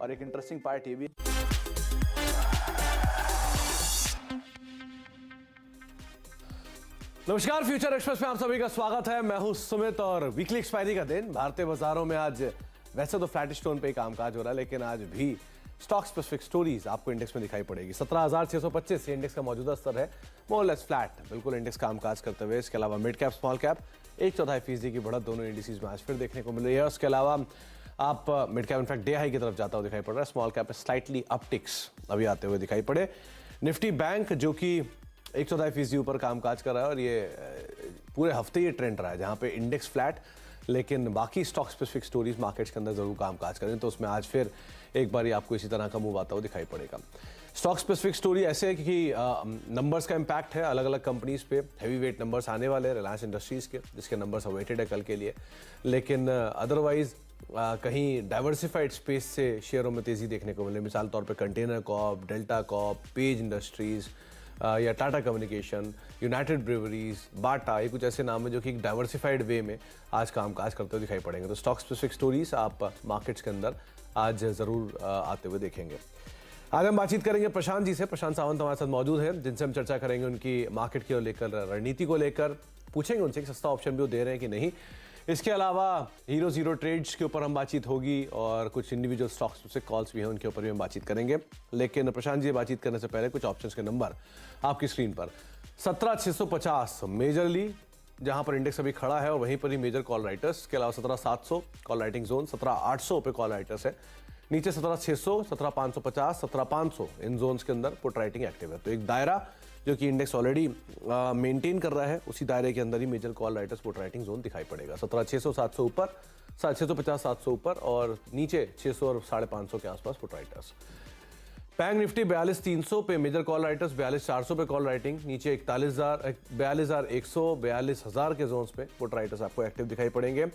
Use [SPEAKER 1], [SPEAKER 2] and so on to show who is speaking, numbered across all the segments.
[SPEAKER 1] और एक interesting part ये भी। नमस्कार, फ्यूचर एक्सप्रेस में आप सभी का स्वागत है। मैं हूं सुमित और वीकली एक्सपायरी का दिन भारतीय बाजारों में आज वैसे तो फ्लैटिश टोन पे ही कामकाज हो रहा है, लेकिन आज भी स्टॉक स्पेसिफिक स्टोरीज आपको इंडेक्स में दिखाई पड़ेगी। 17,625 इंडेक्स का मौजूदा स्तर है, मोर लेस फ्लैट बिल्कुल इंडेक्स कामकाज करते हुए। इसके अलावा मिड कैप स्मॉल कैप 1/4% की बढ़त दोनों इंडिसेज में आज फिर देखने को मिल रही है। उसके अलावा आप mid cap in fact day high की तरफ जाता हुआ दिखाई पड़ रहा है, स्मॉल कैप स्लाइटली अपटिक्स अभी आते हुए दिखाई पड़े। निफ्टी बैंक जो कि 1/4% ऊपर कामकाज कर रहा है और ये पूरे हफ्ते ये ट्रेंड रहा है जहां पे इंडेक्स फ्लैट लेकिन बाकी स्टॉक स्पेसिफिक स्टोरीज मार्केट्स के अंदर जरूर कामकाज करें, तो उसमें आज फिर एक बार आपको इसी तरह का मूव आता हुआ दिखाई पड़ेगा। स्टॉक स्पेसिफिक स्टोरी ऐसे है कि नंबर्स का इंपैक्ट है अलग अलग कंपनीज पे। हैवी वेट नंबर्स आने वाले हैं रिलायंस इंडस्ट्रीज के, जिसके नंबर्स अवेटेड है कल के लिए, लेकिन अदरवाइज कहीं डाइवर्सिफाइड स्पेस से शेयरों में तेजी देखने को मिले। मिसाल तौर पे container Corp, delta Corp, page industries या टाटा कम्युनिकेशन, यूनाइटेड ब्रेवरीज, बाटा, ये कुछ ऐसे नाम है जो कि एक डाइवर्सिफाइड वे में आज कामकाज करते हुए दिखाई पड़ेंगे। तो स्टॉक स्पेसिफिक स्टोरीज आप मार्केट्स के अंदर आज जरूर आते हुए देखेंगे। आज हम बातचीत करेंगे प्रशांत जी से। प्रशांत सावंत हमारे साथ मौजूद हैं, जिनसे हम चर्चा करेंगे उनकी मार्केट की ओर लेकर रणनीति को लेकर। पूछेंगे उनसे कि सस्ता ऑप्शन भी वो दे रहे हैं कि नहीं। इसके अलावा हीरो जीरो ट्रेड्स के ऊपर हम बातचीत होगी और कुछ इंडिविजुअल स्टॉक्स से कॉल्स भी हैं, उनके ऊपर भी हम बातचीत करेंगे। लेकिन प्रशांत जी बातचीत करने से पहले कुछ ऑप्शंस के नंबर आपकी स्क्रीन पर। 17,650 मेजरली जहां पर इंडेक्स अभी खड़ा है और वहीं पर ही मेजर कॉल राइटर्स। के अलावा 17,700 कॉल राइटिंग जोन, 17,800 पे कॉल राइटर्स है। नीचे 17,600, 17,550, 17,500 इन जोन्स के अंदर पुट राइटिंग एक्टिव है। तो एक दायरा जो कि इंडेक्स ऑलरेडी मेंटेन कर रहा है, उसी दायरे के अंदर ही major call writers put writing zone दिखाई पड़ेगा। 17,600, 700 ऊपर, 650, 700 ऊपर और नीचे 600 और 550 के आसपास पुट राइटर्स। बैंक निफ्टी 42,300 पे मेजर कॉल राइटर्स, 42,400 पे कॉल राइटिंग, नीचे 42,100, 42,000 के जोन्स पे पुट राइटर्स आपको एक्टिव दिखाई पड़ेंगे।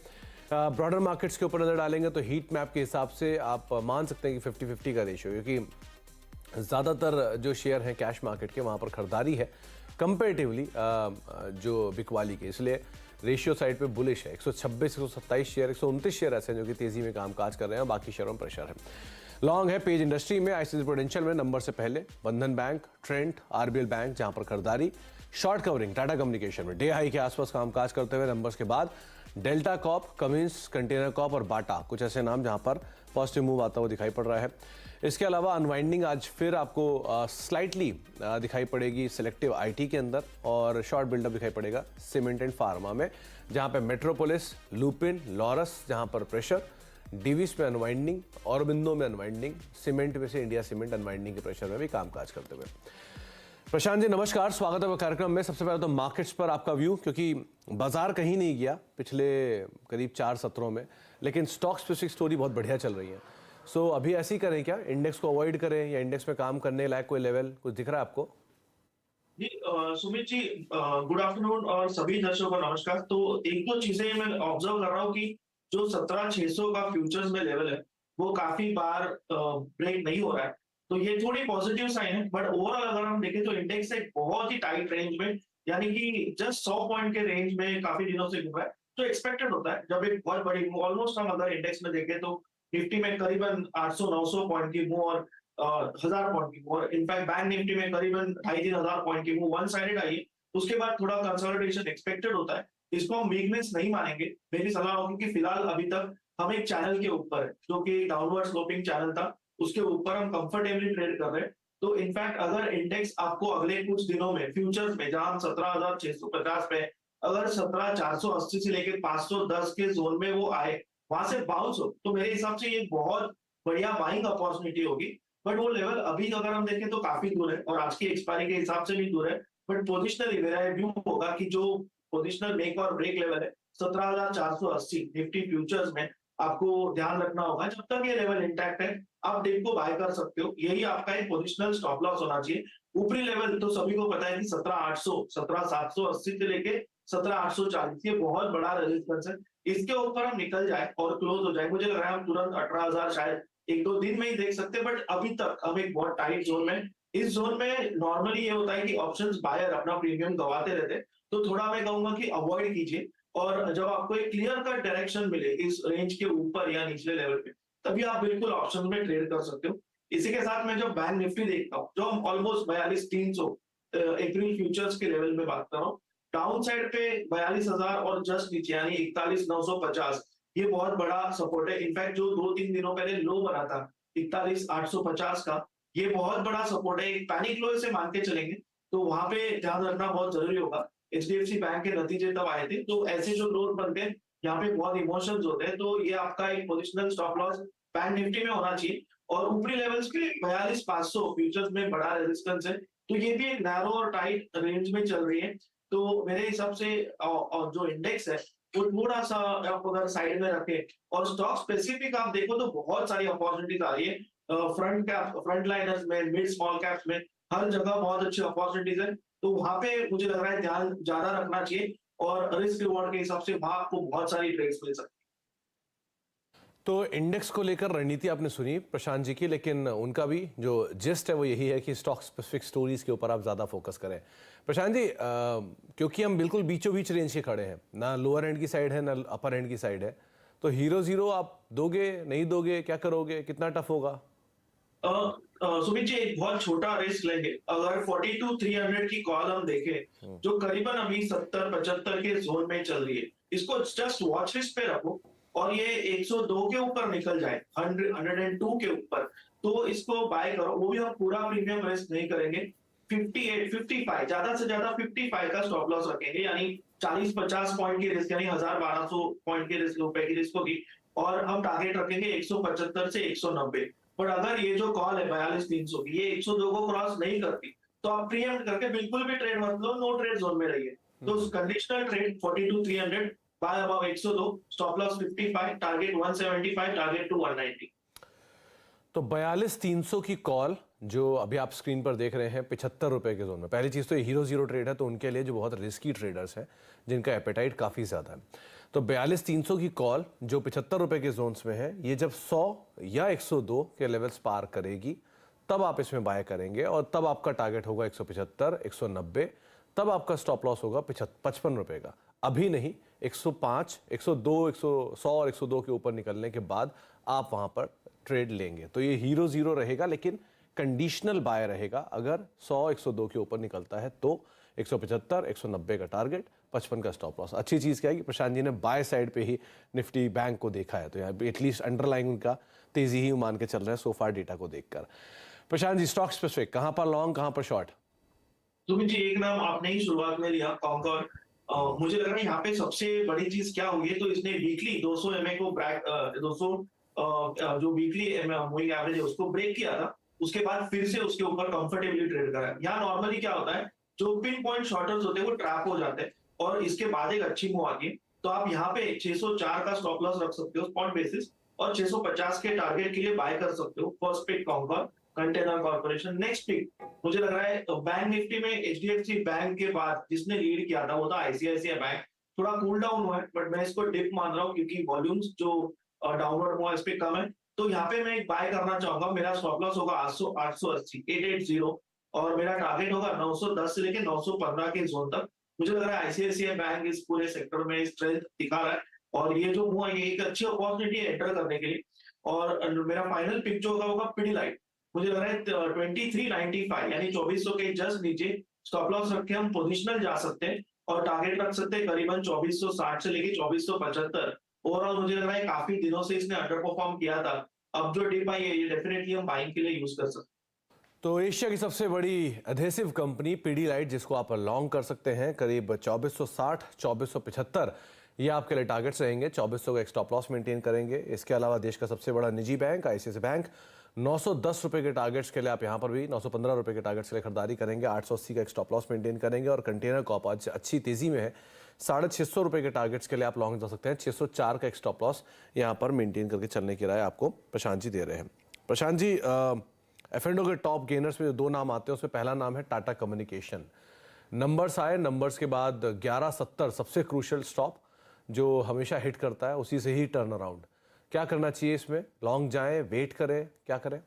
[SPEAKER 1] ब्रॉडर मार्केट्स के ऊपर नजर डालेंगे तो हीट मैप के हिसाब से आप मान सकते हैं कि 50-50 का रेशियो, क्योंकि ज़्यादातर जो शेयर हैं कैश मार्केट के वहाँ पर खरीदारी है कंपेरेटिवली जो बिकवाली के, इसलिए रेशियो साइड पे बुलिश है। 126, 127 शेयर, 129 शेयर ऐसे हैं जो कि तेज़ी में कामकाज कर रहे हैं, बाकी शेयरों में प्रेशर है। लॉन्ग है पेज इंडस्ट्री में, आईसीआईसीआई प्रूडेंशियल में नंबर से पहले, बंधन बैंक, ट्रेंट, आरबीएल बैंक जहाँ पर खरीदारी। शॉर्ट कवरिंग टाटा कम्युनिकेशन में डे हाई के आसपास कामकाज करते हुए नंबर्स के बाद delta Corp, Cummins, container Corp और बाटा, कुछ ऐसे नाम जहां पर पॉजिटिव मूव आता हुआ दिखाई पड़ रहा है। इसके अलावा अनवाइंडिंग आज फिर आपको स्लाइटली दिखाई पड़ेगी सिलेक्टिव आईटी के अंदर और शॉर्ट बिल्डअप दिखाई पड़ेगा सीमेंट एंड फार्मा में, जहां पे मेट्रोपोलिस, लुपिन, लॉरस जहां पर प्रेशर, डिविस में अनवाइंडिंग, औरबिंदो में अनवाइंडिंग, सीमेंट में से इंडिया सीमेंट अनवाइंडिंग के प्रेशर में भी कामकाज करते हुए। प्रशांत जी नमस्कार, स्वागत है कार्यक्रम में। सबसे पहले तो मार्केट्स पर आपका व्यू, क्योंकि बाजार कहीं नहीं गया पिछले करीब 4 सत्रों में, लेकिन स्टॉक स्पेसिफिक स्टोरी बहुत बढ़िया चल रही है। सो अभी ऐसे ही करें क्या, इंडेक्स को अवॉइड करें या इंडेक्स में काम करने लायक कोई लेवल कुछ दिख रहा है आपको?
[SPEAKER 2] जी सुमित जी, गुड आफ्टरनून और सभी दर्शकों को नमस्कार। तो एक दो चीजें मैं ऑब्जर्व कर रहा हूँ कि जो 17,600 का फ्यूचर्स में लेवल है वो काफी बार ब्रेक नहीं हो रहा है, तो ये थोड़ी पॉजिटिव साइन है। बट ओवरऑल अगर हम देखें तो इंडेक्स एक बहुत ही टाइट रेंज में, यानी कि जस्ट 100 पॉइंट के रेंज में काफी दिनों से घूम रहा है। तो एक्सपेक्टेड होता है जब एक बहुत बड़ी मूव, ऑलमोस्ट हम अगर इंडेक्स में देखें तो निफ्टी में करीबन 800-900 पॉइंट की मूव और 1000 पॉइंट की मूव, इनफैक्ट बैंक निफ्टी में करीबन 2,500-3,000 पॉइंट की मूव वन साइडेड आई है। उसके बाद थोड़ा कंसोलिडेशन एक्सपेक्टेड होता है, इसको हम वीकनेस नहीं मानेंगे। मेरी सलाह होगी कि फिलहाल अभी तक हम एक चैनल के ऊपर है, जो कि डाउनवर्ड स्लोपिंग चैनल था, उसके ऊपर हम कंफर्टेबली ट्रेड कर रहे हैं। तो इनफैक्ट अगर इंडेक्स आपको अगले कुछ दिनों में फ्यूचर्स में जहां 17,650 पे, अगर 17,480 से लेकर 510 के जोन में वो आए, वहां से बाउंस हो, तो मेरे हिसाब से ये बहुत बढ़िया बाइंग अपॉर्चुनिटी होगी। बट वो लेवल अभी अगर हम देखें तो काफी दूर है और आज की एक्सपायरी के हिसाब से भी दूर है। बट पोजिशनली मेरा व्यू होगा कि जो पोजिशनल मेक और ब्रेक लेवल है 17,480 निफ्टी फ्यूचर्स में, आपको ध्यान रखना होगा। जब तक ये लेवल इंटैक्ट है आप डिप को बाय कर सकते हो, यही आपका एक पोजिशनल स्टॉप लॉस होना चाहिए। ऊपरी लेवल तो सभी को पता है कि 17,800, 17,780 से लेके 17,840 ये बहुत बड़ा रेजिस्टेंस है। इसके ऊपर हम निकल जाए और क्लोज हो जाए, मुझे लग रहा है हम तुरंत 18,000 शायद 1-2 दिन में ही देख सकते हैं। बट अभी तक हम एक बहुत टाइट जोन में, इस जोन में नॉर्मली ये होता है कि ऑप्शंस बायर अपना प्रीमियम गवाते रहते हैं, तो थोड़ा मैं कहूंगा कि अवॉइड कीजिए। और जब आपको एक क्लियर कट डायरेक्शन मिले इस रेंज के ऊपर या निचले लेवल पे, तभी आप बिल्कुल ऑप्शन में ट्रेड कर सकते हो। इसी के साथ मैं जब बैंक निफ्टी देखता हूँ, जो हम ऑलमोस्ट 42,300 अप्रैल फ्यूचर्स के लेवल में बात कर रहा हूँ, डाउन साइड पे 42,000 और जस्ट नीचे यानी 41,950, ये बहुत बड़ा सपोर्ट है। इनफैक्ट जो 2-3 दिनों पहले लो बना था 41,850 का, ये बहुत बड़ा सपोर्ट है। एक पैनिक लो इसे मान के चलेंगे, तो वहां पे ध्यान रखना बहुत जरूरी होगा। एचडीएफसी बैंक के नतीजे तब आए थे, तो ऐसे जो लोग बनते हैं, यहाँ पे बहुत इमोशंस होते हैं, तो ये आपका एक positional stop loss bank Nifty में होना चाहिए। और ऊपरी लेवल्स पे 42,500 फ्यूचर्स में बड़ा रेजिस्टेंस है, तो ये भी एक नैरो और टाइट रेंज में चल रही है। तो मेरे हिसाब से और जो इंडेक्स है वो थोड़ा सा आप अगर साइड में रखें, और स्टॉक स्पेसिफिक आप देखो तो बहुत सारी अपॉर्चुनिटीज आ रही है। फ्रंट लाइनर्स में, मिड स्मॉल कैप्स में, हर जगह बहुत अच्छी अपॉर्चुनिटीज है। तो वहां पे मुझे लग रहा है ध्यान ज्यादा रखना चाहिए, और रिस्क रिवॉर्ड के हिसाब से वहां आपको बहुत सारी ट्रेड्स मिल सकती है।
[SPEAKER 1] तो इंडेक्स को लेकर रणनीति आपने सुनी प्रशांत जी की, लेकिन उनका भी जो जिस्ट है वो यही है कि स्टॉक स्पेसिफिक स्टोरीज के ऊपर आप ज़्यादा फोकस करें। प्रशांत जी, क्योंकि हम बिल्कुल बीचों बीच रेंज के खड़े हैं, ना लोअर एंड की साइड है ना अपर एंड की साइड है, तो हीरो जीरो आप दोगे नहीं दोगे, क्या करोगे, कितना टफ होगा?
[SPEAKER 2] सुमित जी, एक बहुत छोटा रिस्क लेंगे। अगर 42,300 की कॉल हम देखें, जो करीबन अभी 70-75 के जोन में चल रही है, इसको जस्ट वॉच लिस्ट पे रखो, और ये 102 के ऊपर निकल जाए, 102 के ऊपर, तो इसको बाय करो। वो भी हम पूरा प्रीमियम रिस्क नहीं करेंगे। 58, 55, ज्यादा से ज्यादा 55 का स्टॉप लॉस रखेंगे, यानी 40-50 पॉइंट की रिस्क, यानी 1,000-1,200 पॉइंट की रिस्क, रुपए की रिस्क होगी। और हम टारगेट रखेंगे 175 से 190। पर अगर ये जो कॉल है 42,300 की, ये 102 को क्रॉस नहीं करती, तो आप प्रीएम्प्ट करके बिल्कुल भी ट्रेड मत लो, नो ट्रेड जोन में रहिए। तो conditional trade 42,300, buy above 102, stop loss 55, target 175, target to 190।
[SPEAKER 1] तो 42,300 की कॉल जो अभी आप स्क्रीन पर देख रहे हैं 75 रुपए के जोन में, पहली चीज़ तो ये हीरो जीरो ट्रेड है, तो उनके लिए जो बहुत रिस्की ट्रेडर्स हैं जिनका एपेटाइट काफ़ी ज़्यादा है, तो 42,300 की कॉल जो 75 रुपए के जोन्स में है, ये जब 100 या 102 के लेवल्स पार करेगी तब आप इसमें बाय करेंगे, और तब आपका टारगेट होगा 175, 190, तब आपका स्टॉप लॉस होगा 55 रुपए का, अभी नहीं। 105, 102, 100 और 102 के ऊपर निकलने के बाद आप वहां पर ट्रेड लेंगे, तो ये हीरो जीरो रहेगा, लेकिन कंडीशनल बाय रहेगा। अगर 100, 102 के ऊपर निकलता है तो 175, 190 का टारगेट, 55 का स्टॉप लॉस। अच्छी चीज़ क्या है कि प्रशांत जी ने बाय साइड पे ही निफ्टी बैंक को देखा है, तो यहाँ एटलीस्ट अंडरलाइन उनका तेजी ही मान के चल रहा है सोफार डेटा को देखकर। प्रशांत जी, स्टॉक स्पेसिफिक कहाँ पर लॉन्ग, कहाँ पर शॉर्ट?
[SPEAKER 2] सुमित जी, एक नाम आपने ही शुरुआत में लिया, कॉन्कर। मुझे लग रहा है यहाँ पे सबसे बड़ी चीज क्या हुई है, तो इसने वीकली 200 एमए को ब्रेक, 200 जो वीकली मूविंग एवरेज है उसको ब्रेक किया था। उसके बाद फिर से उसके ऊपर कंफर्टेबली ट्रेड करा है। यहाँ नॉर्मली क्या होता है, जो पिन पॉइंट शॉर्टर्स होते हैं वो ट्रैप हो जाते हैं, और इसके बाद एक अच्छी मूव आती है। तो आप यहाँ पे 604 का स्टॉप लॉस रख सकते हो स्पॉट बेसिस, और 650 के टारगेट के लिए बाय कर सकते हो। First pick Concor container corporation. Next pick मुझे लग रहा है तो बैंक निफ्टी में एचडीएफसी बैंक के बाद जिसने लीड किया था वो था आईसीआईसीआई बैंक। थोड़ा कूल डाउन हुआ है, बट मैं इसको डिप मान रहा हूँ, क्योंकि वॉल्यूम्स जो डाउनवर्ड हुआ इस पे कम है। तो यहाँ पे मैं एक बाय करना चाहूंगा। मेरा स्टॉप लॉस होगा 880, 880, और मेरा टारगेट होगा 910 से लेके 915 के जोन तक। मुझे लग रहा है आईसीआईसीआई बैंक इस पूरे सेक्टर में स्ट्रेंथ दिखा रहा है, और ये जो हुआ ये एक अच्छी अपॉर्चुनिटी है एंटर करने के लिए। और मेरा फाइनल पिक जो होगा पिडिलाइट। मुझे लग रहा है 2395 यानी 2400 के जस्ट नीचे स्टॉप लॉस रख के हम पोजिशनल जा सकते हैं, और टारगेट रख सकते हैं करीबन 2460 से लेके 2475। ओवरऑल मुझे लग रहा है काफी दिनों से इसने अंडर परफॉर्म किया था। अब जो डिप आई है ये डेफिनेटली हम बाइंग के लिए यूज कर सकते हैं।
[SPEAKER 1] तो एशिया की सबसे बड़ी एडहेसिव कंपनी पीडीलाइट, जिसको आप लॉन्ग कर सकते हैं, करीब 2460, 2475 ये आपके लिए टारगेट्स रहेंगे। 2400 का एक स्टॉप लॉस मेंटेन करेंगे। इसके अलावा देश का सबसे बड़ा निजी बैंक आईसीआईसीआई बैंक, 910 रुपए के टारगेट्स के लिए आप यहाँ पर भी 915 रुपए के टारगेट्स के लिए खरीदारी करेंगे। 880 का एक स्टॉप लॉस मेंटेन करेंगे। और कंटेनर कॉर्प आज अच्छी तेजी में है, 650 रुपए के टारगेट्स के लिए आप लॉन्ग जा सकते हैं। 604 का एक स्टॉप लॉस यहाँ पर मेंटेन करके चलने की राय आपको प्रशांत जी दे रहे हैं। प्रशांत जी, एफ&ओ के टॉप गेनर्स में जो दो नाम आते हैं उसमें पहला नाम है टाटा कम्युनिकेशन। नंबर्स आए, नंबर्स के बाद 1170 सबसे क्रूशियल स्टॉप जो हमेशा हिट करता है, उसी से ही टर्न अराउंड। क्या करना चाहिए इसमें? लॉन्ग जाएं, वेट करें, क्या करें?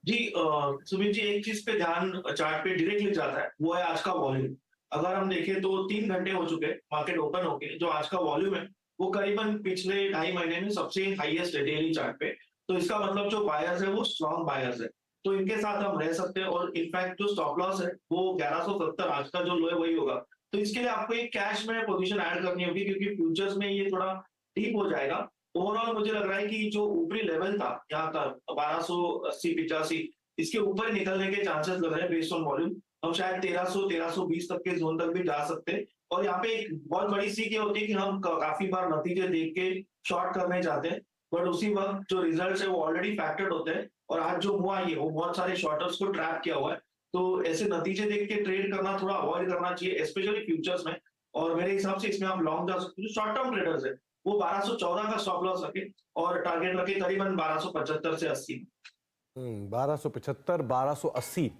[SPEAKER 2] जी सुमित जी, एक चीज पे ध्यान चार्ट पे डायरेक्टली जाता है, वो है आज का वॉल्यूम। अगर हम देखें तो 3 घंटे हो चुके मार्केट ओपन होके, जो आज का वॉल्यूम है वो करीबन पिछले 2.5 महीने में सबसे हाईएस्ट है डेली चार्ट पे। तो इसका मतलब जो बायर्स है वो स्ट्रॉन्ग बायर्स है, तो इनके साथ हम रह सकते हैं। और इनफैक्ट जो स्टॉप लॉस है वो 1170, आज का जो लो है वही होगा। तो इसके लिए आपको एक कैश में पोजीशन ऐड करनी होगी, क्योंकि फ्यूचर्स में ये थोड़ा डीप हो जाएगा। ओवरऑल मुझे लग रहा है कि जो ऊपरी लेवल था यहाँ का 1280-85, इसके ऊपर निकलने के चांसेस लग रहे हैं बेस्ड ऑन वॉल्यूम। हम शायद 1300-1320 तक के जोन तक भी जा सकते हैं। और यहाँ पे एक बहुत बड़ी सीख ये होती है कि हम काफी बार नतीजे देख के शॉर्ट करने जाते हैं, बट उसी वक्त जो रिजल्ट्स है वो ऑलरेडी फैक्टर्ड होते हैं। और आज जो हुआ ये वो बहुत सारे शॉर्टर्स को ट्रैप किया हुआ है, तो ऐसे नतीजे देख के ट्रेड करना थोड़ा अवॉइड करना चाहिए, स्पेशली फ्यूचर्स में। और मेरे हिसाब से इसमें आप लॉन्ग जा सकते हो। जो शॉर्ट टर्म ट्रेडर्स है वो 1214 का स्टॉप लॉस रखे और टारगेट रखे करीबन 1275 से 80।
[SPEAKER 1] 1275, 1280,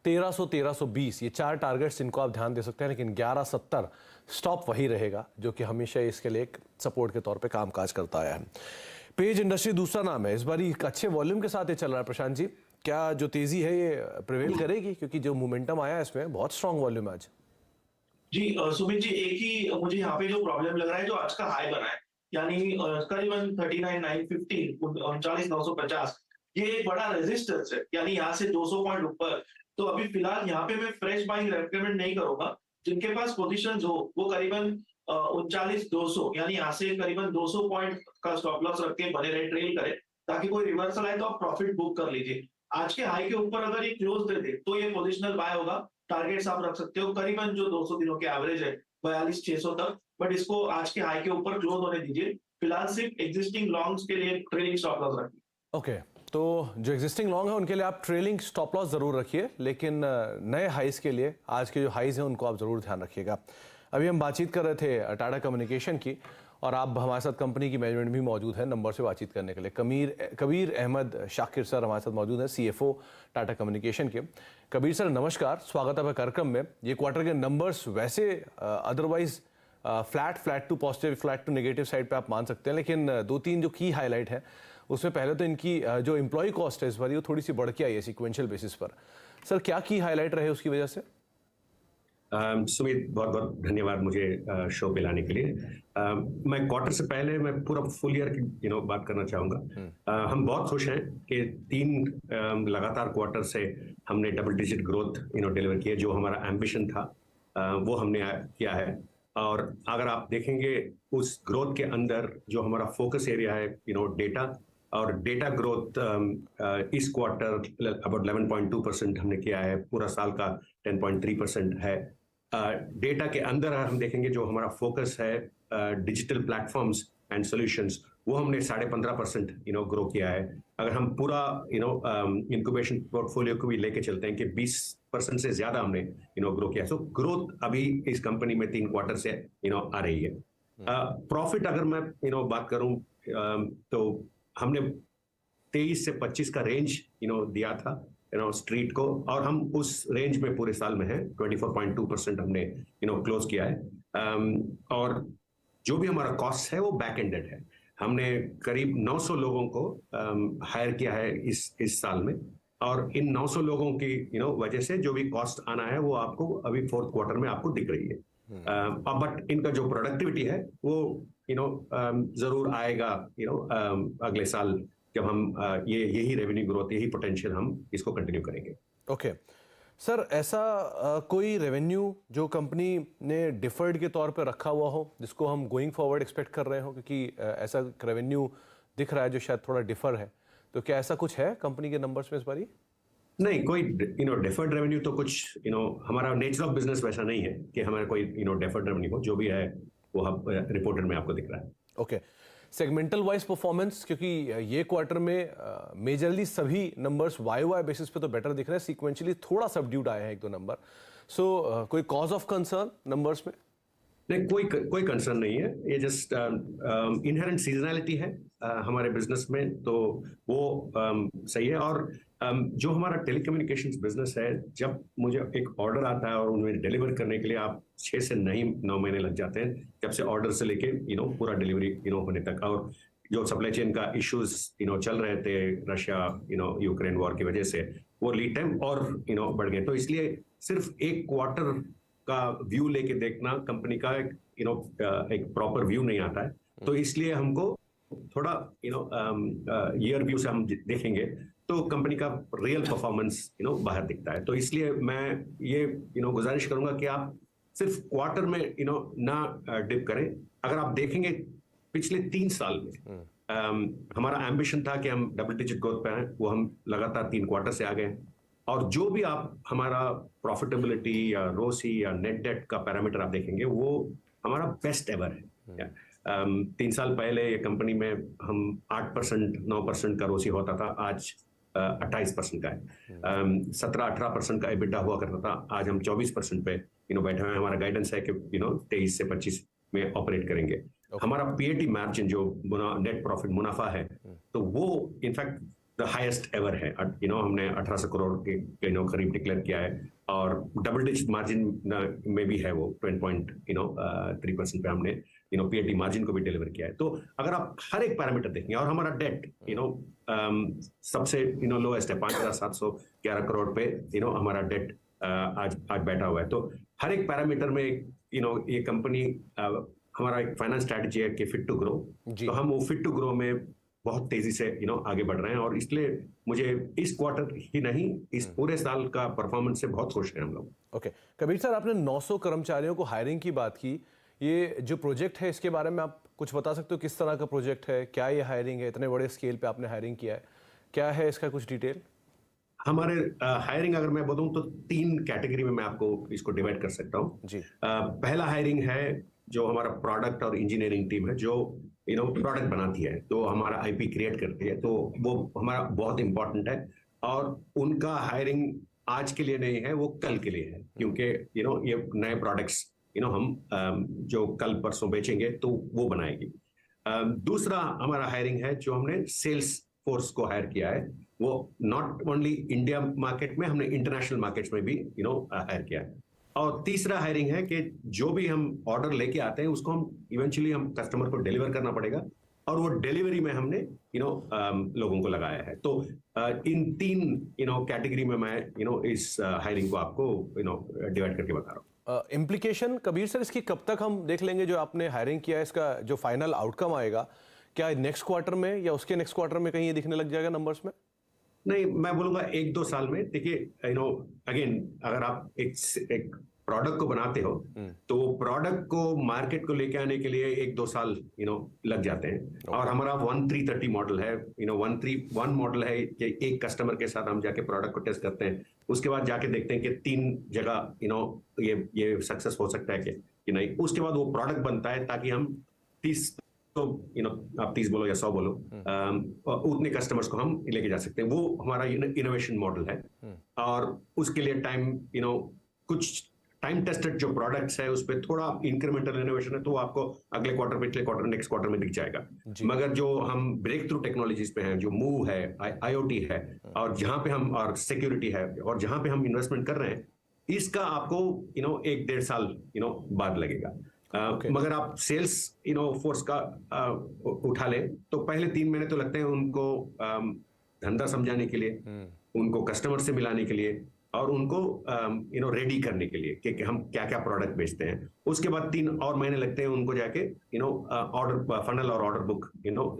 [SPEAKER 1] 1300, 1320, ये 4 टारगेट्स इनको आप ध्यान दे सकते हैं, लेकिन 1170 स्टॉप वही रहेगा जो कि हमेशा इसके लिए एक सपोर्ट के तौर पे कामकाज करता आया है। पेज इंडस्ट्री दूसरा नाम है, इस बार एक अच्छे वॉल्यूम के साथ ये चल रहा है। प्रशांत जी, क्या जो तेजी है ये प्रिवेल करेगी, क्योंकि जो मोमेंटम आया है इसमें बहुत स्ट्रांग वॉल्यूम है आज।
[SPEAKER 2] जी सुमित जी, एक ही मुझे यहाँ पे जो प्रॉब्लम लग रहा है, जो आज का हाई बना है यानी करीबन 39,950, 39,950, ये एक बड़ा रेजिस्टेंस है, यानी यहाँ से 200 पॉइंट ऊपर। तो अभी फिलहाल यहाँ पे मैं फ्रेश बाइंग रेकमेंड नहीं करूंगा। जिनके पास पोजीशंस हो वो करीबन 39,200, यानी यहाँ से करीबन 200 पॉइंट का स्टॉप लॉस रख के बने रहे, ट्रेल करें, ताकि कोई रिवर्सल आए तो आप प्रॉफिट बुक कर लीजिए। आज के हाई के ऊपर अगर ये क्लोज दे दे तो ये पोजिशनल बाय होगा। टारगेट्स आप रख सकते हो करीबन जो 200 दिनों के एवरेज है 42,600 तक, बट इसको आज के हाई के ऊपर क्लोज होने दीजिए। फिलहाल सिर्फ एग्जिस्टिंग लॉन्ग्स के लिए ट्रेलिंग स्टॉप लॉस रखिए।
[SPEAKER 1] ओके, तो जो एग्जिस्टिंग लॉन्ग है उनके लिए आप ट्रेलिंग स्टॉप लॉस जरूर रखिए, लेकिन नए हाइज के लिए आज के जो हाइज हैं उनको आप जरूर ध्यान रखिएगा। अभी हम बातचीत कर रहे थे टाटा कम्युनिकेशन की, और आप हमारे साथ कंपनी की मैनेजमेंट भी मौजूद है नंबर से बातचीत करने के लिए। कबीर अहमद शाकिर सर हमारे साथ मौजूद हैं, सीएफओ टाटा कम्युनिकेशन के। कबीर सर नमस्कार, स्वागत है कार्यक्रम में। ये क्वार्टर के नंबर्स वैसे otherwise flat to positive, flat to negative side पे आप मान सकते हैं, लेकिन 2-3 जो की हाईलाइट है उसमें पहले तो इनकी जो एम्प्लॉय कॉस्ट है इस बार वो थोड़ी सी बढ़ के आई है सीक्वेंशियल बेसिस पर। सर क्या की हाईलाइट रहे उसकी वजह से?
[SPEAKER 3] सुमित, बहुत बहुत धन्यवाद मुझे शो पे लाने के लिए। मैं क्वार्टर से पहले मैं पूरा फुल ईयर की बात करना चाहूंगा। हम बहुत खुश हैं कि 3 लगातार क्वार्टर से हमने डबल डिजिट ग्रोथ डिलीवर किया। जो हमारा एम्बिशन था वो हमने किया है। और अगर आप देखेंगे उस ग्रोथ के अंदर जो हमारा फोकस एरिया है डेटा, और डेटा ग्रोथ इस क्वार्टर अबाउट 11.2% हमने किया है। पूरा साल का 10.3% है। डेटा के अंदर हम देखेंगे जो हमारा फोकस है डिजिटल प्लेटफॉर्म्स एंड सॉल्यूशंस, वो हमने 15.5% ग्रो किया है। अगर हम पूरा इंक्यूबेशन पोर्टफोलियो को भी लेके चलते हैं कि 20% से ज्यादा हमने ग्रो किया। सो ग्रोथ अभी इस कंपनी में 3 क्वार्टर से आ रही है। प्रॉफिट अगर मैं बात करूं तो हमने 23 से 25 का रेंज दिया था स्ट्रीट को, और हम उस रेंज में पूरे साल में है। 24.2% हमने क्लोज किया है। और जो भी हमारा कॉस्ट है वो बैक एंडेड है। हमने करीब 900 लोगों को हायर किया है इस साल में, और इन 900 लोगों की वजह से जो भी कॉस्ट आना है वो आपको अभी 4th क्वार्टर में आपको दिख रही है। बट इनका जो प्रोडक्टिविटी है वो जरूर आएगा अगले साल, जब हम यही रेवेन्यू ग्रोथ, यही पोटेंशियल हम इसको कंटिन्यू करेंगे।
[SPEAKER 1] ओके सर, ऐसा कोई रेवेन्यू जो कंपनी ने डिफर्ड के तौर पे रखा हुआ हो जिसको हम गोइंग फॉरवर्ड एक्सपेक्ट कर रहे हो, क्योंकि ऐसा रेवेन्यू दिख रहा है जो शायद थोड़ा डिफर है, तो क्या ऐसा कुछ है कंपनी के नंबर्स में इस बारी?
[SPEAKER 3] नहीं, कोई डिफर्ड रेवेन्यू तो कुछ हमारा नेचर ऑफ बिजनेस वैसा नहीं है कि हमारा कोई डिफर्ड रेवेन्यू हो। जो भी है वो हम रिपोर्टेड में आपको दिख रहा है।
[SPEAKER 1] ओके, सेगमेंटल वाइज परफॉर्मेंस, क्योंकि ये क्वार्टर में मेजरली सभी नंबर्स वाई बेसिस पे तो बेटर दिख रहे हैं, सीक्वेंशियली थोड़ा सबड्यूड आए हैं 1-2 नंबर। सो कोई कॉज ऑफ कंसर्न नंबर्स में?
[SPEAKER 3] नहीं, कोई कंसर्न नहीं है। ये जस्ट इनहेरेंट सीजनैलिटी है हमारे बिजनेस में, तो वो सही है। और जो हमारा टेलीकम्युनिकेशंस बिजनेस है, जब मुझे एक ऑर्डर आता है और उन्हें डिलीवर करने के लिए आप 6 से 9 महीने लग जाते हैं, जब से ऑर्डर से लेके पूरा डिलीवरी होने तक। और जो सप्लाई चेन का इश्यूज चल रहे थे रशिया यूक्रेन वॉर की वजह से, वो लीड टाइम और बढ़ गए। तो इसलिए सिर्फ एक क्वार्टर का व्यू लेके देखना कंपनी का एक प्रॉपर व्यू नहीं आता है। तो इसलिए हमको थोड़ा ईयर व्यू से हम देखेंगे तो कंपनी का रियल परफॉर्मेंस बाहर दिखता है। तो इसलिए मैं ये गुजारिश करूंगा कि आप सिर्फ क्वार्टर में ना डिप करें। अगर आप देखेंगे पिछले 3 साल में हमारा एम्बिशन था कि हम डबल डिजिट ग्रोथ पे आए, वो हम लगातार 3 क्वार्टर से आ गए। और जो भी आप हमारा प्रॉफिटेबिलिटी या रोसी या नेट डेट का पैरामीटर आप देखेंगे वो हमारा बेस्ट एवर है। 3 साल पहले ये कंपनी में हम 8% 9% का रोसी होता था, आज 28% का है। 17-18% का EBITDA हुआ करता था, आज हम 24% पे बैठे हुए हैं। हमारा गाइडेंस है कि 23 से 25 में ऑपरेट करेंगे। हमारा PAT मार्जिन जो नेट प्रॉफिट मुनाफा है तो वो इनफैक्ट द हाईएस्ट एवर है। हमने 1800 करोड़ के करीब डिक्लेयर किया है और डबल डिजिट मार्जिन में भी है वो 20.3% पे हमने PAT मार्जिन को भी डिलीवर किया है। तो अगर आप हर एक पैरामीटर देखेंगे और हमारा डेट सबसे लोएस्ट है, 5711 करोड़ पे हमारा डेट आज बैठा हुआ है। तो हर एक पैरामीटर में ये कंपनी हमारा एक फाइनेंस स्ट्रैटेजी है कि फिट टू ग्रो, तो हम वो फिट टू ग्रो में बहुत तेजी से आगे बढ़ रहे हैं और इसलिए मुझे इस क्वार्टर ही नहीं इस पूरे साल का परफॉर्मेंस से बहुत खुश हैं हम लोग।
[SPEAKER 1] ओके कबीर सर, आपने 900 कर्मचारियों को हायरिंग की बात की, ये जो प्रोजेक्ट है इसके बारे में आप कुछ बता सकते हो? किस तरह का प्रोजेक्ट है, क्या ये हायरिंग है? इतने बड़े स्केल पे आपने हायरिंग किया है, क्या है इसका कुछ डिटेल?
[SPEAKER 3] हमारे हायरिंग अगर मैं बताऊं तो 3 कैटेगरी में मैं आपको इसको डिवाइड कर सकता हूं
[SPEAKER 1] जी।
[SPEAKER 3] पहला हायरिंग है जो हमारा प्रोडक्ट और इंजीनियरिंग टीम है जो प्रोडक्ट बनाती है, तो हमारा आईपी क्रिएट करती है, तो वो हमारा बहुत इंपॉर्टेंट है। और उनका हायरिंग आज के लिए नहीं है, वो कल के लिए है, क्योंकि ये नए प्रोडक्ट्स हम जो कल परसों बेचेंगे तो वो बनाएगी। दूसरा हमारा हायरिंग है जो हमने सेल्स फोर्स को हायर किया है, वो नॉट ओनली इंडिया मार्केट में, हमने इंटरनेशनल मार्केट्स में भी हायर किया है। और तीसरा हायरिंग है कि जो भी हम ऑर्डर लेके आते हैं उसको हम इवेंचुअली हम कस्टमर को डिलीवर करना पड़ेगा और वो डिलीवरी में हमने लोगों को लगाया है। तो इन 3 कैटेगरी में मैं इस हायरिंग को आपको डिवाइड करके बता रहा हूँ।
[SPEAKER 1] इम्प्लीकेशन कबीर सर इसकी कब तक हम देख लेंगे? जो आपने हायरिंग किया है इसका जो फाइनल आउटकम आएगा, क्या नेक्स्ट क्वार्टर में या उसके नेक्स्ट क्वार्टर में कहीं ये दिखने लग जाएगा नंबर्स में?
[SPEAKER 3] नहीं, मैं बोलूंगा 1-2 साल में। देखिए अगेन अगर आप एक प्रोडक्ट को बनाते हो तो प्रोडक्ट को मार्केट को लेके आने के लिए 1-2 साल लग जाते हैं। और हमारा 1330 मॉडल है, 131 मॉडल है कि एक कस्टमर के साथ हम जाके प्रोडक्ट को टेस्ट करते हैं, उसके बाद जाके देखते हैं कि 3 जगह ये सक्सेस हो सकता है कि नहीं, उसके बाद वो प्रोडक्ट बनता है ताकि हम 30 तो आप 30 बोलो या 100 बोलो उतने कस्टमर्स को हम लेके जा सकते हैं। वो हमारा इनोवेशन मॉडल है और उसके लिए टाइम कुछ टाइम टेस्टेड जो प्रोडक्ट्स है उस पर थोड़ा इंक्रीमेंटल इनोवेशन है तो आपको अगले क्वार्टर, पिछले क्वार्टर, नेक्स्ट क्वार्टर में दिख जाएगा। मगर जो हम ब्रेक थ्रू टेक्नोलॉजीज पे हैं, जो मूव है, IoT है और जहां पे हम और सिक्योरिटी है और जहां पे हम इन्वेस्टमेंट कर रहे हैं, इसका आपको 1-1.5 साल बाद लगेगा। मगर आप सेल्स फोर्स का उठा ले तो पहले 3 महीने तो लगते हैं उनको धंधा समझाने के लिए, उनको कस्टमर से मिलाने के लिए और उनको रेडी करने के लिए कि हम क्या क्या प्रोडक्ट बेचते हैं। उसके बाद 3 और महीने लगते हैं उनको जाके ऑर्डर फनल और ऑर्डर बुक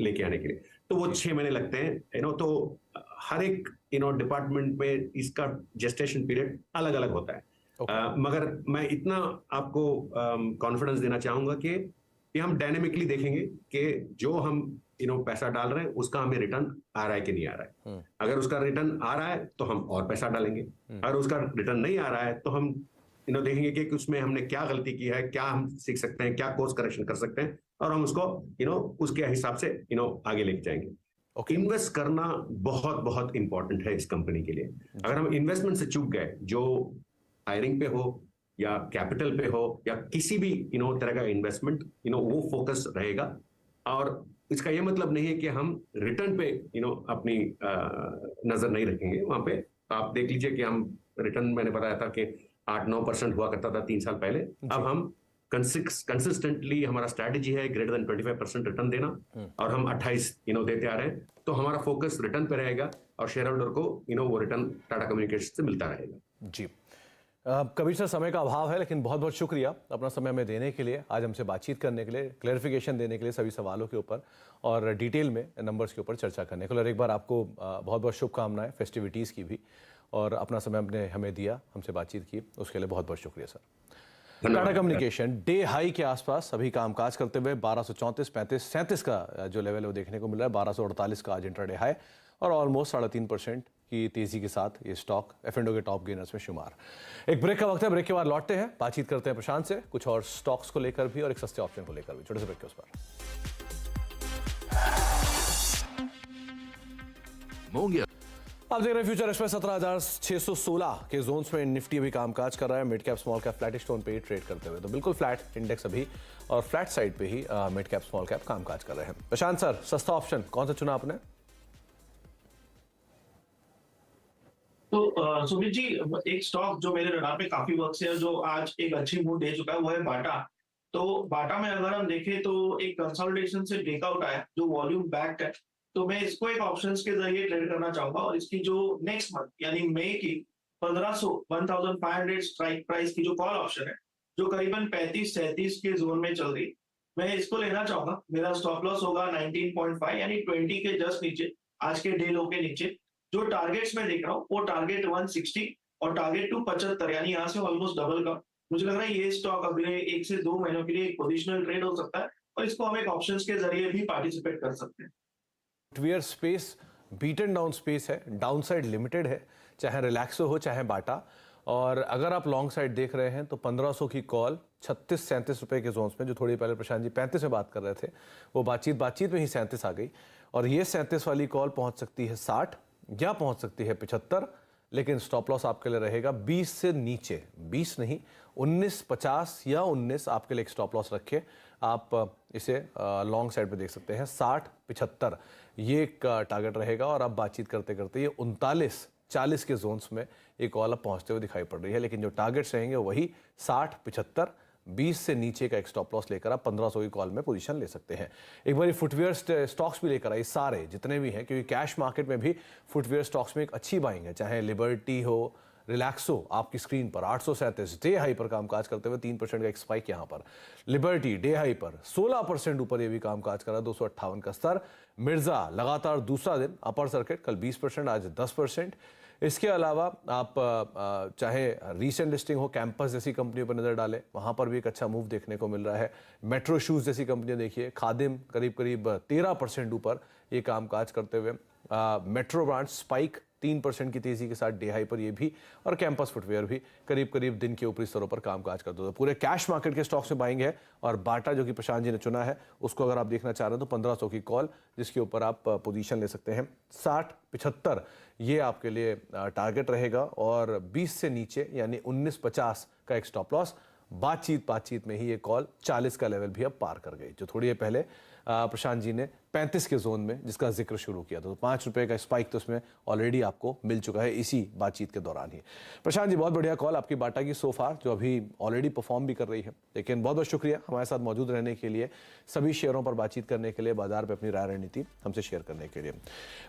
[SPEAKER 3] लेके आने के लिए, तो वो 6 महीने लगते हैं। तो हर एक डिपार्टमेंट में इसका जेस्टेशन पीरियड अलग अलग होता है। मगर मैं इतना आपको कॉन्फिडेंस देना चाहूंगा कि हम डायनेमिकली देखेंगे कि जो हम पैसा डाल रहे हैं उसका हमें रिटर्न आ रहा है कि नहीं आ रहा है। अगर उसका रिटर्न आ रहा है तो हम और पैसा डालेंगे, अगर उसका रिटर्न नहीं आ रहा है तो हम देखेंगे कि उसमें हमने क्या गलती की है, क्या हम सीख सकते हैं, क्या कोर्स करेक्शन कर सकते हैं और हम उसको उसके हिसाब से आगे लेके जाएंगे। इन्वेस्ट करना बहुत बहुत इंपॉर्टेंट है इस कंपनी के लिए। अगर हम इन्वेस्टमेंट से चूक गए, जो हायरिंग पे हो या कैपिटल पे हो या किसी भी तरह का इन्वेस्टमेंट, वो फोकस रहेगा। और इसका ये मतलब नहीं है कि हम रिटर्न पे अपनी नजर नहीं रखेंगे। वहां पे आप देख लीजिए कि हम रिटर्न, मैंने बताया था कि 8-9% हुआ करता था 3 साल पहले, अब हम कंसिस्टेंटली हमारा स्ट्रैटेजी है ग्रेटर देन 25% रिटर्न देना और हम 28 देते आ रहे हैं। तो हमारा फोकस रिटर्न पे रहेगा और शेयर होल्डर को वो रिटर्न टाटा कम्युनिकेशन से मिलता रहेगा।
[SPEAKER 1] जी कबीर सर, समय का अभाव है, लेकिन बहुत बहुत शुक्रिया अपना समय हमें देने के लिए, आज हमसे बातचीत करने के लिए, क्लैरिफिकेशन देने के लिए सभी सवालों के ऊपर और डिटेल में नंबर्स के ऊपर चर्चा करने के लिए। और एक बार आपको बहुत बहुत शुभकामनाएं फेस्टिविटीज़ की भी, और अपना समय आपने हमें दिया, हमसे बातचीत की, उसके लिए बहुत बहुत शुक्रिया sir. Tata communication day high के आसपास अभी कामकाज करते हुए 1234, 35, 37 का जो लेवल है वो देखने को मिल रहा है। 1248 का आज इंट्राडे हाई और ऑलमोस्ट 3.5% की तेजी के साथ ये स्टॉक F&O के टॉप गेनर्स में शुमार। एक ब्रेक का वक्त है, ब्रेक के बाद लौटते हैं, बातचीत करते हैं प्रशांत से कुछ और स्टॉक्स को लेकर भी और एक सस्ते ऑप्शन को लेकर भी। छोटे से ब्रेक के उस पर आप देख रहे हैं फ्यूचर एक्सप्रेस। 17,616 के जोन्स में निफ्टी अभी कामकाज कर रहा है, mid cap small cap flattish tone पे ही ट्रेड करते हुए, तो बिल्कुल फ्लैट इंडेक्स अभी और फ्लैट साइड पे ही मिड कैप स्मॉल कैप कामकाज कर रहे हैं। प्रशांत सर, सस्ता ऑप्शन कौन सा चुना आपने?
[SPEAKER 2] तो सुमित जी, एक स्टॉक जो मेरे रडार पे काफी वक्त से है, जो आज एक अच्छी मूव दे चुका है, वो है बाटा। तो बाटा में अगर हम देखें तो एक कंसोलिडेशन से ब्रेकआउट आया जो वॉल्यूम बैक है, तो मैं इसको एक ऑप्शंस के जरिए ट्रेड करना चाहूंगा। और इसकी जो नेक्स्ट मंथ यानी मई की 1500 स्ट्राइक प्राइस की जो कॉल ऑप्शन है, जो करीबन 35-37 के जोन में चल रही, मैं इसको लेना चाहूंगा। मेरा स्टॉप लॉस होगा 19.5 यानी 20 के जस्ट नीचे, आज के डे लो के नीचे। जो टारगेट्स मैं देख रहा हूँ वो टारगेट 160 और टारगेट 275, यानी यहाँ से ऑलमोस्ट डबल का। मुझे लग रहा है ये स्टॉक अगले 1 से 2 महीनों के लिए एक पोजिशनल ट्रेड हो सकता है, और इसको हम एक ऑप्शंस के जरिए भी पार्टिसिपेट कर सकते हैं।
[SPEAKER 1] Footwear space beaten down space है, डाउन साइड लिमिटेड है, चाहे रिलैक्सो हो चाहे बाटा। और अगर आप लॉन्ग साइड देख रहे हैं तो 1500 की कॉल 36-37 रुपए के जोन्स में, जो थोड़ी पहले प्रशांत जी 35 में बात कर रहे थे, वो बातचीत में ही 37 आ गई। और ये 37 वाली कॉल पहुंच सकती है 60 या पहुंच सकती है 75, लेकिन स्टॉप लॉस आपके लिए रहेगा 20 से नीचे, 20 नहीं 19.50 या 19 आपके लिए एक स्टॉप लॉस रखे। आप इसे लॉन्ग साइड पे देख सकते हैं 60-75 ये एक टारगेट रहेगा। और अब बातचीत करते करते ये 39-40 के जोन्स में एक कॉल अब पहुंचते हुए दिखाई पड़ रही है, लेकिन जो टारगेट्स रहेंगे वही 60-75, 20 से नीचे का एक स्टॉप लॉस लेकर आप 1500 की कॉल में पोजीशन ले सकते हैं। एक बार फुटवियर स्टॉक्स भी लेकर आए, सारे जितने भी हैं, क्योंकि कैश मार्केट में भी फुटवियर स्टॉक्स में एक अच्छी बाइंग है, चाहे लिबर्टी हो, रिलैक्सो आपकी स्क्रीन पर 837 डे हाई पर कामकाज करते हुए 3% का एक स्पाइक यहाँ पर। लिबर्टी डे हाई पर 16% ऊपर ये भी कामकाज कर रहा है, 258 का स्तर। मिर्जा लगातार दूसरा दिन अपर सर्किट, कल 20%, आज 10%। इसके अलावा आप चाहे रीसेंट लिस्टिंग हो, कैंपस जैसी कंपनियों पर नजर डालें, वहां पर भी एक अच्छा मूव देखने को मिल रहा है। मेट्रो शूज जैसी कंपनियां देखिए, खादिम करीब 13% ऊपर ये कामकाज करते हुए। मेट्रो ब्रांड स्पाइक 3% की तेजी के साथ डे हाई पर ये भी, और कैंपस फुटवेयर भी करीब दिन के ऊपरी स्तरों पर कामकाज करते हुए। पूरे कैश मार्केट के स्टॉक्स में बाइंग है। और बाटा जो कि प्रशांत जी ने चुना है, उसको अगर आप देखना चाह रहे हैं तो 1500 की कॉल, जिसके ऊपर आप पोजीशन ले सकते हैं। 60-75 ये आपके लिए टारगेट रहेगा, और 20 से नीचे यानी 19.50 का एक स्टॉप लॉस। बातचीत में ही ये कॉल 40 का लेवल भी अब पार कर गई, जो थोड़ी देर पहले प्रशांत जी ने 35 के जोन में जिसका जिक्र शुरू किया था। तो 5 रुपए का स्पाइक तो उसमें ऑलरेडी आपको मिल चुका है इसी बातचीत के दौरान ही। प्रशांत जी, बहुत बढ़िया कॉल आपकी बाटा की सो फार, जो अभी ऑलरेडी परफॉर्म भी कर रही है। लेकिन बहुत बहुत शुक्रिया हमारे साथ मौजूद रहने के लिए, सभी शेयरों पर बातचीत करने के लिए, बाजार पर अपनी राय रणनीति हमसे शेयर करने के लिए।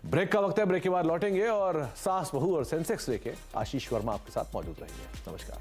[SPEAKER 1] ब्रेक का वक्त है, ब्रेक के बाद लौटेंगे और सास बहू और सेंसेक्स लेके आशीष वर्मा आपके साथ मौजूद रहेंगे। नमस्कार।